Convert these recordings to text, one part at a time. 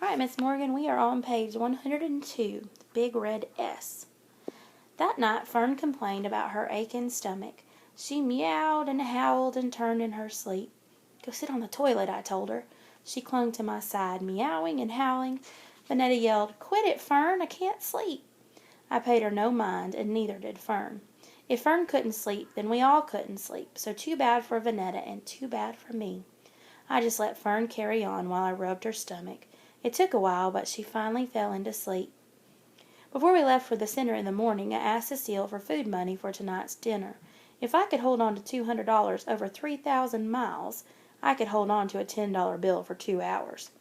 All right, Miss Morgan, we are on page 102, the big red S. That night, Fern complained about her aching stomach. She meowed and howled and turned in her sleep. Go sit on the toilet, I told her. She clung to my side, meowing and howling. Vanetta yelled, "Quit it, Fern, I can't sleep." I paid her no mind, and neither did Fern. If Fern couldn't sleep, then we all couldn't sleep, so too bad for Vanetta and too bad for me. I just let Fern carry on while I rubbed her stomach. It took a while, but she finally fell into sleep. Before we left for the center in the morning, I asked Cecile for food money for tonight's dinner. If I could hold on to $200 over 3,000 miles, I could hold on to a $10 bill for 2 hours.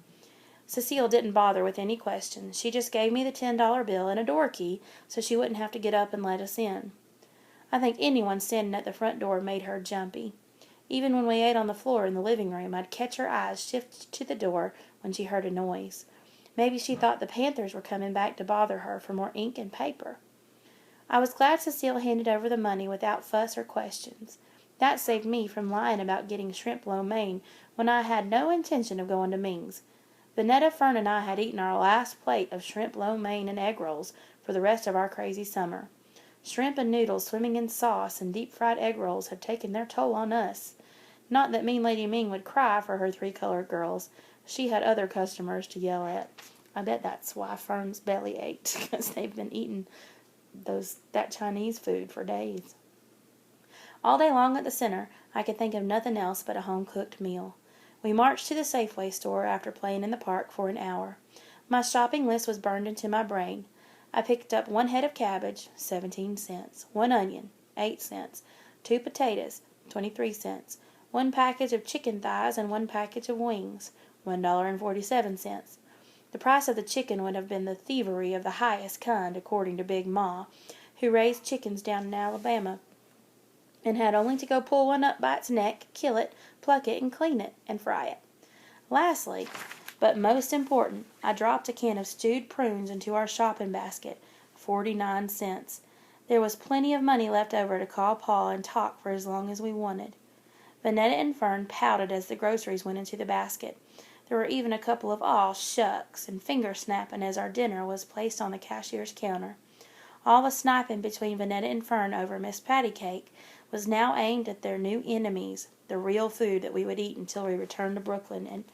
Cecile didn't bother with any questions. She just gave me the $10 bill and a door key so she wouldn't have to get up and let us in. I think anyone standing at the front door made her jumpy. Even when we ate on the floor in the living room, I'd catch her eyes shift to the door when she heard a noise. Maybe she thought the Panthers were coming back to bother her for more ink and paper. I was glad Cecile handed over the money without fuss or questions. That saved me from lying about getting shrimp lo mein when I had no intention of going to Ming's. Vanetta, Fern, and I had eaten our last plate of shrimp lo mein and egg rolls for the rest of our crazy summer. Shrimp and noodles swimming in sauce and deep-fried egg rolls had taken their toll on us. Not that mean Lady Ming would cry for her 3 colored girls. She had other customers to yell at. I bet that's why Fern's belly ached, because they've been eating that Chinese food for days. All day long at the center, I could think of nothing else but a home-cooked meal. We marched to the Safeway store after playing in the park for an hour. My shopping list was burned into my brain. I picked up 1 head of cabbage, 17 cents, 1 onion, 8 cents, 2 potatoes, 23 cents, 1 package of chicken thighs and 1 package of wings, $1.47. The price of the chicken would have been the thievery of the highest kind, according to Big Ma, who raised chickens down in Alabama, and had only to go pull one up by its neck, kill it, pluck it, and clean it, and fry it. Lastly, but most important, I dropped a can of stewed prunes into our shopping basket, 49 cents. There was plenty of money left over to call Pa and talk for as long as we wanted. Vanetta and Fern pouted as the groceries went into the basket. There were even a couple of "aw, shucks" and finger-snapping as our dinner was placed on the cashier's counter. All the sniping between Vanetta and Fern over Miss Patty Cake was now aimed at their new enemies, the real food that we would eat until we returned to Brooklyn,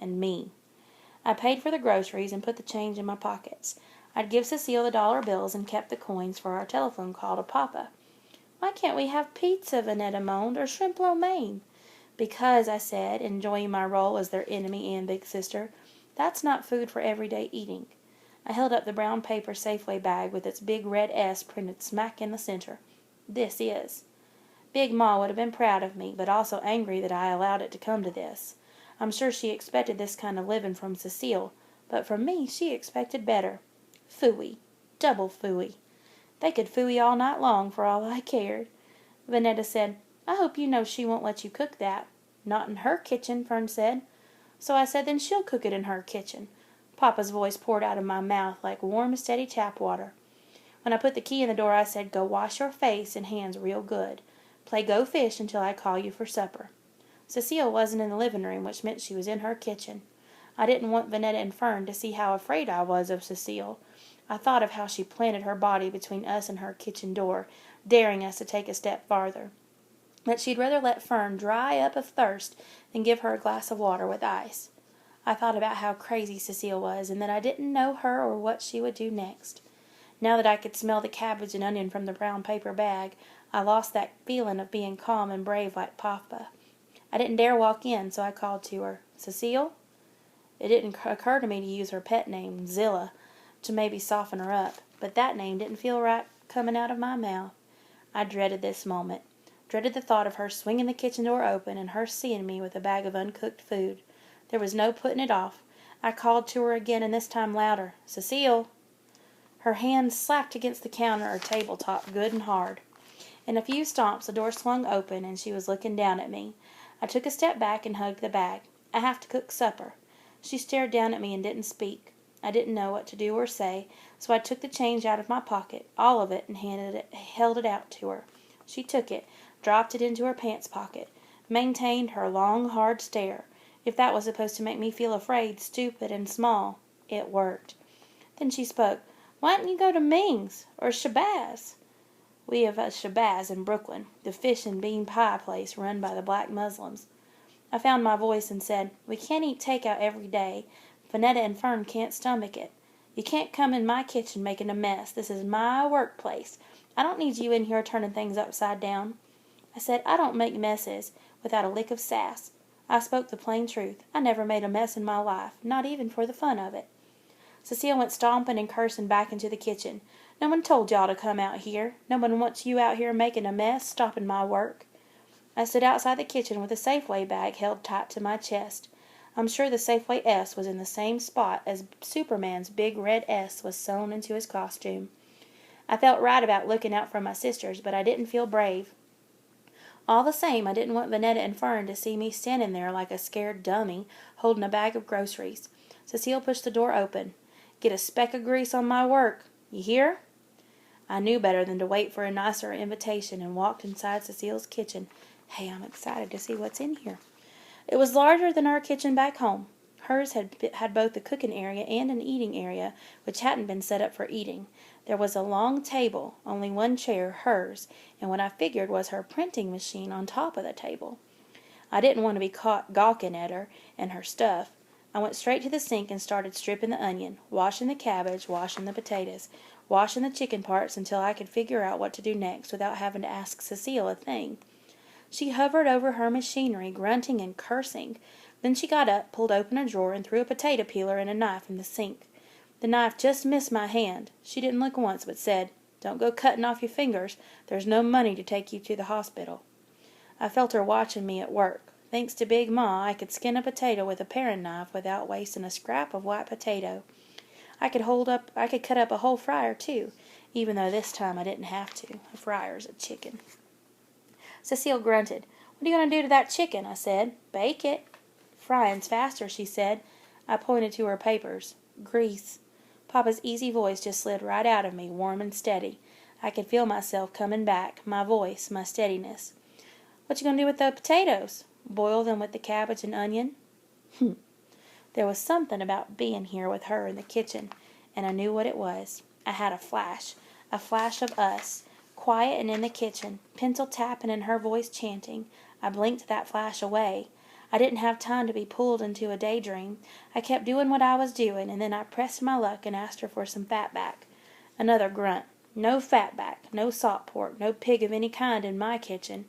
and me. I paid for the groceries and put the change in my pockets. I'd give Cecile the dollar bills and kept the coins for our telephone call to Papa. "Why can't we have pizza?" Vanetta moaned, "or shrimp lo mein?" "Because," I said, enjoying my role as their enemy and big sister, "that's not food for everyday eating." I held up the brown paper Safeway bag with its big red S printed smack in the center. "This is." Big Ma would have been proud of me, but also angry that I allowed it to come to this. I'm sure she expected this kind of living from Cecile, but from me she expected better. Phooey. Double phooey. They could phooey all night long for all I cared. Vanetta said, "I hope you know she won't let you cook that." "Not in her kitchen," Fern said. So I said, "Then she'll cook it in her kitchen." Papa's voice poured out of my mouth like warm, steady tap water. When I put the key in the door, I said, "Go wash your face and hands real good. Play go fish until I call you for supper." Cecile wasn't in the living room, which meant she was in her kitchen. I didn't want Vanetta and Fern to see how afraid I was of Cecile. I thought of how she planted her body between us and her kitchen door, daring us to take a step farther. That she'd rather let Fern dry up of thirst than give her a glass of water with ice. I thought about how crazy Cecile was, and that I didn't know her or what she would do next. Now that I could smell the cabbage and onion from the brown paper bag, I lost that feeling of being calm and brave like Papa. I didn't dare walk in, so I called to her, "Cecile?" It didn't occur to me to use her pet name, Zilla, to maybe soften her up, but that name didn't feel right coming out of my mouth. I dreaded this moment, dreaded the thought of her swinging the kitchen door open and her seeing me with a bag of uncooked food. There was no putting it off. I called to her again, and this time louder, "Cecile!" Her hand slapped against the counter or tabletop good and hard. In a few stomps the door swung open, and she was looking down at me. I took a step back and hugged the bag. "I have to cook supper." She stared down at me and didn't speak. I didn't know what to do or say, so I took the change out of my pocket, all of it, and held it out to her. She took it, dropped it into her pants pocket, maintained her long, hard stare, If that was supposed to make me feel afraid, stupid, and small, it worked. Then she spoke. "Why didn't you go to Ming's or Shabazz?" "We have a Shabazz in Brooklyn, the fish and bean pie place run by the black Muslims." I found my voice and said, "We can't eat takeout every day. Vanetta and Fern can't stomach it. You can't come in my kitchen making a mess. This is my workplace. I don't need you in here turning things upside down." I said, "I don't make messes," without a lick of sass. I spoke the plain truth. I never made a mess in my life, not even for the fun of it. Cecile went stomping and cursing back into the kitchen. "No one told y'all to come out here. No one wants you out here making a mess, stopping my work." I stood outside the kitchen with a Safeway bag held tight to my chest. I'm sure the Safeway S was in the same spot as Superman's big red S was sewn into his costume. I felt right about looking out for my sisters, but I didn't feel brave. All the same, I didn't want Vanetta and Fern to see me standing there like a scared dummy, holding a bag of groceries. Cecile pushed the door open. "Get a speck of grease on my work. You hear?" I knew better than to wait for a nicer invitation and walked inside Cecile's kitchen. Hey, I'm excited to see what's in here. It was larger than our kitchen back home. Hers had both a cooking area and an eating area, which hadn't been set up for eating. There was a long table, only one chair, hers, and what I figured was her printing machine on top of the table. I didn't want to be caught gawking at her and her stuff. I went straight to the sink and started stripping the onion, washing the cabbage, washing the potatoes, washing the chicken parts until I could figure out what to do next without having to ask Cecile a thing. She hovered over her machinery, grunting and cursing. Then she got up, pulled open a drawer, and threw a potato peeler and a knife in the sink. The knife just missed my hand. She didn't look once, but said, "Don't go cutting off your fingers. There's no money to take you to the hospital." I felt her watching me at work. Thanks to Big Ma, I could skin a potato with a paring knife without wasting a scrap of white potato. I could cut up a whole fryer, too, even though this time I didn't have to. A fryer's a chicken. Cecile grunted. "What are you going to do to that chicken?" I said. "Bake it." "Frying's faster," she said. I pointed to her papers. "Grease." Papa's easy voice just slid right out of me, warm and steady. I could feel myself coming back, my voice, my steadiness. "What you going to do with the potatoes?" "Boil them with the cabbage and onion." There was something about being here with her in the kitchen, and I knew what it was. I had a flash of us, quiet and in the kitchen, pencil tapping and her voice chanting. I blinked that flash away. I didn't have time to be pulled into a daydream. I kept doing what I was doing, and then I pressed my luck and asked her for some fatback. Another grunt. No fatback, no salt pork, no pig of any kind in my kitchen.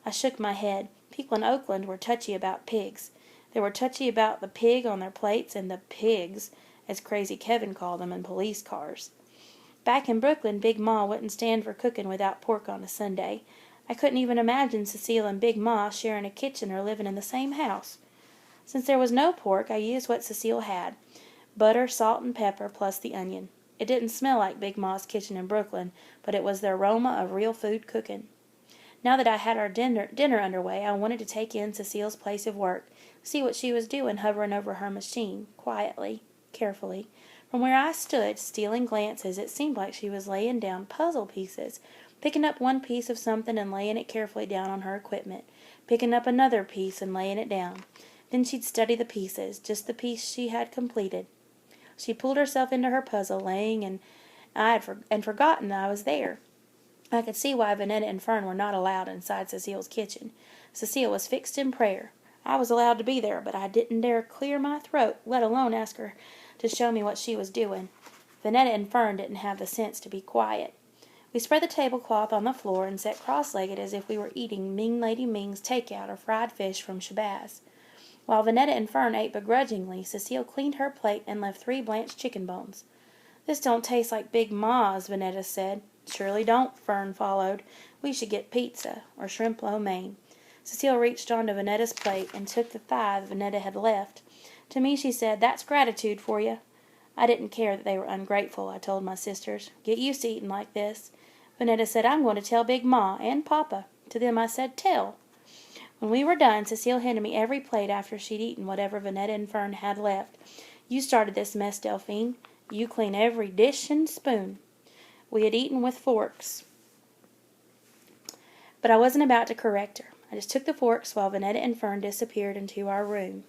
I shook my head. People in Oakland were touchy about pigs. They were touchy about the pig on their plates and the pigs, as Crazy Kevin called them, in police cars. Back in Brooklyn, Big Ma wouldn't stand for cooking without pork on a Sunday. I couldn't even imagine Cecile and Big Ma sharing a kitchen or living in the same house. Since there was no pork, I used what Cecile had. Butter, salt, and pepper, plus the onion. It didn't smell like Big Ma's kitchen in Brooklyn, but it was the aroma of real food cooking. Now that I had our dinner underway, I wanted to take in Cecile's place of work, see what she was doing hovering over her machine, quietly, carefully. From where I stood, stealing glances, it seemed like she was laying down puzzle pieces, picking up one piece of something and laying it carefully down on her equipment, picking up another piece and laying it down. Then she'd study the pieces, just the piece she had completed. She pulled herself into her puzzle, laying, and I had forgotten I was there. I could see why Vanetta and Fern were not allowed inside Cecile's kitchen. Cecile was fixed in prayer. I was allowed to be there, but I didn't dare clear my throat, let alone ask her to show me what she was doing. Vanetta and Fern didn't have the sense to be quiet. We spread the tablecloth on the floor and sat cross-legged as if we were eating Ming Lady Ming's takeout or fried fish from Shabazz. While Vanetta and Fern ate begrudgingly, Cecile cleaned her plate and left 3 blanched chicken bones. "This don't taste like Big Ma's," Vanetta said. "Surely don't," Fern followed. "We should get pizza, or shrimp lo mein." Cecile reached onto Vanetta's plate and took the thigh that Vanetta had left. To me she said, "That's gratitude for you." I didn't care that they were ungrateful, I told my sisters. "Get used to eating like this." Vanetta said, "I'm going to tell Big Ma and Papa." To them I said, "Tell." When we were done, Cecile handed me every plate after she'd eaten whatever Vanetta and Fern had left. "You started this mess, Delphine. You clean every dish and spoon." We had eaten with forks, but I wasn't about to correct her. I just took the forks while Vanetta and Fern disappeared into our room.